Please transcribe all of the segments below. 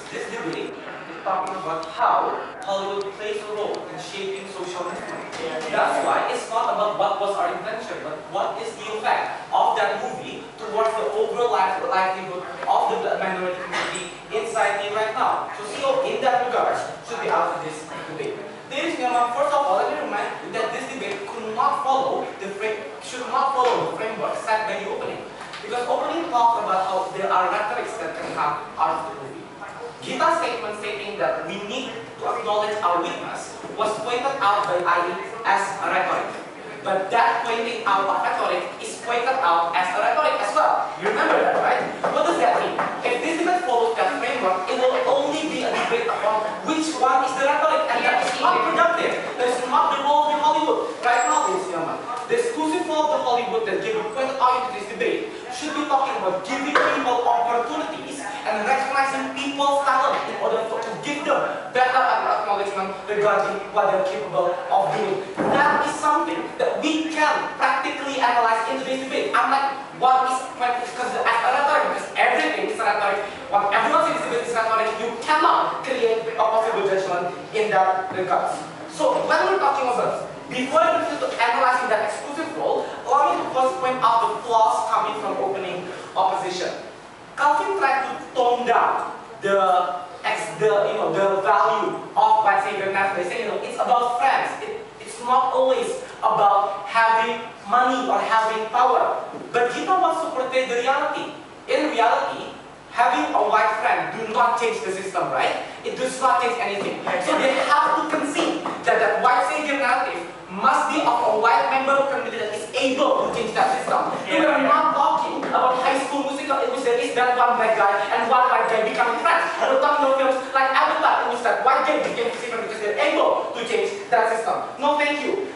This debate is talking about how Hollywood plays a role in shaping social movement. That's why it's not about what was our intention, but what is the effect of that movie towards the overall livelihood of the minority community in society right now. So CEO, in that regard, should be out of this debate. Ladies and gentlemen, first of all, let me remind you that this debate should not follow the framework set by the opening. Because opening talks about how there are rhetorics that can come out of the movie. Gita's statement stating that we need to acknowledge our weakness was pointed out by IE as a rhetoric. But that pointing out of rhetoric is pointed out as a rhetoric as well. You remember that, right? What does that mean? If this debate follows that framework, it will only be a debate upon which one is the rhetoric, and that is not productive. That is not the role of Hollywood. Right now, ladies and gentlemen, the exclusive role of the Hollywood that Gabriel pointed out into this debate should be talking about giving people opportunities and recognizing people's talent in order to give them better acknowledgement regarding what they're capable of doing. That is something that we can practically analyze in today's debate. Unlike what is because as a rhetoric, because everything is a rhetoric, what everyone says in this debate is rhetoric, you cannot create a possible judgment in that regard. So when we're talking about, before I proceed to analyzing that exclusive role, allow me to first point out the flaws coming from opening opposition. Calvin tried to tone down the value of white savior narrative. They say, it's about friends. It's not always about having money or having power. But Gita wants to portray the reality. In reality, having a white friend do not change the system, right? It does not change anything. So they have to concede that that white savior narrative must be of a white member of community that is able to change that system. We are not talking about high school musical in which there is that one black guy and one white guy becoming friends. We're talking about films like Avatar in which that white guy became different because they're able to change that system. No, thank you.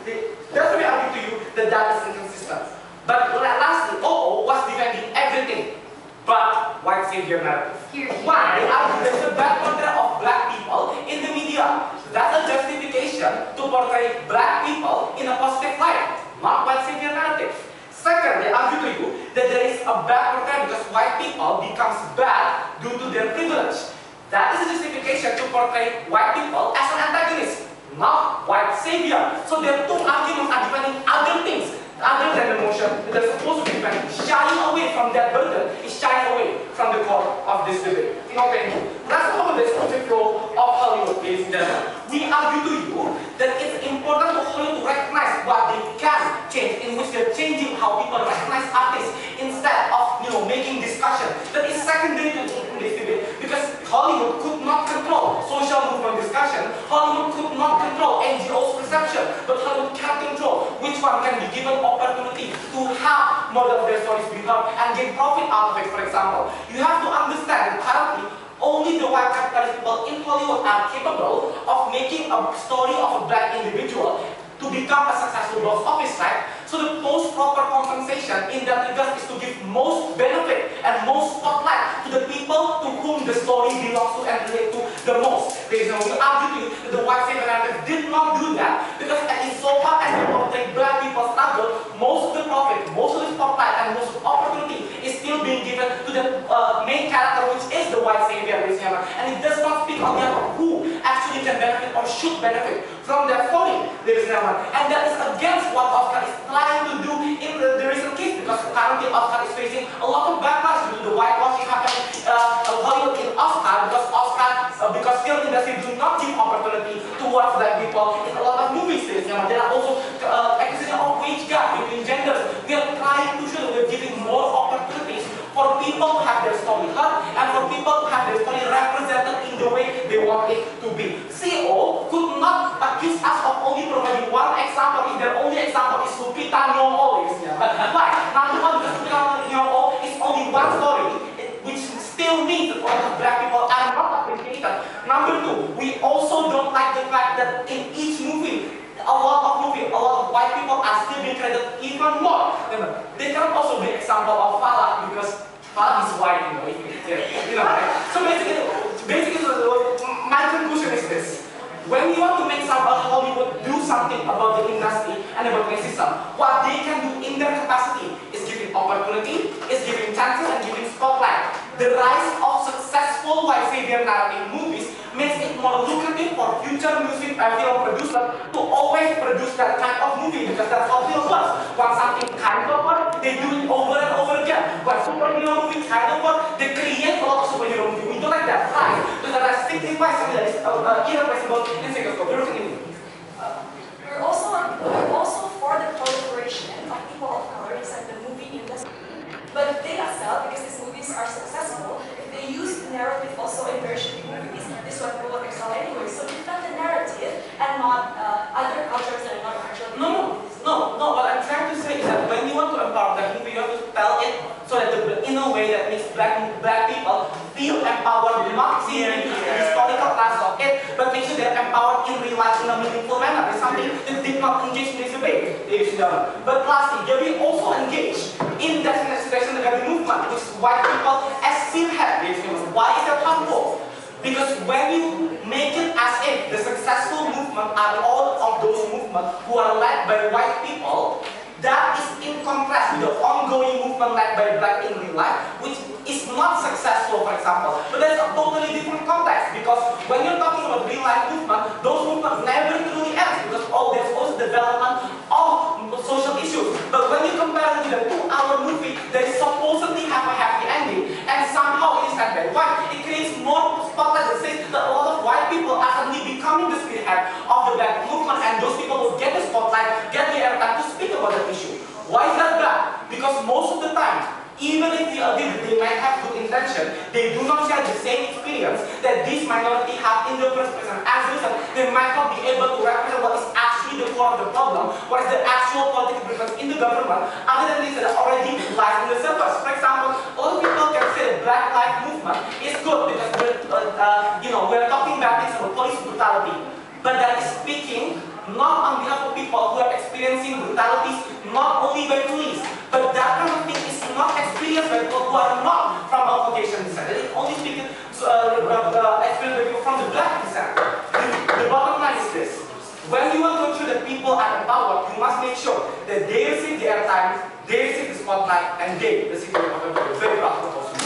That's why I argue to you that that is inconsistent. But lastly, OO was defending everything but white savior narrative. Why? They argue there's a bad portrait of black people in the media. That's a justification to portray black people in a positive light, not white savior narrative. Second, they argue to you that there is a bad portrait because white people becomes bad due to their privilege. That is a justification to portray white people as an antagonist, not white savior. So their two arguments are defending other things other than emotion that are supposed to be defended. Shying away from that burden is shying away from the core of this debate. No, thank you. Let's talk about the exclusive role of Hollywood, ladies and gentlemen. We argue to you that it's important for Hollywood to recognize what they can change, in which they're changing how people recognize artists instead of making discussion. That is secondary to this debate because Hollywood could not control social movement discussion. Hollywood could not control NGOs' perception, but Hollywood can control which one can be given opportunity to have more of their stories be heard and gain profit out of it. For example, you have to understand that apparently only the white capitalist people in Hollywood are capable of making a story of a black individual to become a successful box office, right? So the most proper compensation in that regard is to give most benefit and most spotlight to the people to whom the story belongs to and relate to the most. We argue to you that the white savior narrative did not do that because at least so far as we portray black people struggle, most of the profit, most of the spotlight, and most of the opportunity is still being given to the main character, which is the white savior, and it does not speak on behalf of who actually can benefit or should benefit from that story, and that is against what Oscar is trying to do in the recent case, because currently Oscar is facing a lot of backlash due to the whitewashing happening Hollywood in Oscar, because film industry do not give opportunity towards black people in a lot of movies. There are also acquisition of wage gap between genders. We are trying to show that we are giving more opportunities for people to have their story heard and for people to have their story represented in the way they want it to be. CEO could not accuse us of only providing one example if their only example is Lupita Nyong'o. Why? Number one, because Lupita Nyong'o is only one story, which still means that a lot of black people are not appreciated. Number two, we also don't like the fact that in each movie, a lot of white people are still being credited even more. They can also be an example of Farah because Farah is white, right? So basically, my conclusion is this: when we want to make Hollywood do something about the industry and about the system, what they can do in their capacity is giving opportunity, is giving chances, and giving spotlight. The rise of successful white savior their narrative movies makes it more lucrative for future music and film producers to always produce that kind of movie, because that's how film works. When something kind of works, they do it over and over again. When superhero movie kind of works, they create a lot of superhero movie. We don't like that, right? Because that signifies something that is irreplaceable in Singapore. We're also for the proliferation of people of color inside the movie industry. But they excel because these movies are successful. If they use the narrative also in very shitty movies, this one will excel anyway. So defend the narrative and not other cultures that are not actually. No. What I'm trying to say is that when you want to empower that movie, you have to tell it so that in a way that makes black people feel empowered, not seeing the historical class of it, but make sure they're empowered in real life in a meaningful manner. It's something that did not engage in this debate, ladies and gentlemen. But lastly, we also engage in that situation of the movement, which is white people as spearhead, ladies and gentlemen. Why is that harmful? Because when you make it as if the successful movement are all of those movements who are led by white people, that is in contrast with the ongoing movement led by black in real life, which is not successful, for example. But that's a totally different context, because when you're talking about real life movement, those movements never truly end, because there's also development of social issues. But when you compare it with a 2-hour movie that is supposedly have a happy ending, and somehow it is led by white, it creates more spotlight that says that a lot of white people are suddenly becoming the spearhead of the black movement, and those people will get the spotlight, get the airtime to speak about that issue. Why is that bad? Because most of the time, even if you agree that they might have good intention, they do not share the same experience that this minority have in the first place. And as a result, they might not be able to represent what is actually the core of the problem, what is the actual political difference in the government, other than this that already lies in the surface. For example, a lot of people can say the Black Lives Movement is good because we're talking about things about police brutality. But that is speaking not on behalf of people who are experiencing brutalities not only by police, but that kind of thing is not experienced by people who are not from a Caucasian descent. It is only speaking experienced by people from the black descent. The bottom line is this: when you want to ensure that people are empowered, you must make sure that they receive the airtime, they receive the spotlight, and they receive the opportunity. Very practical.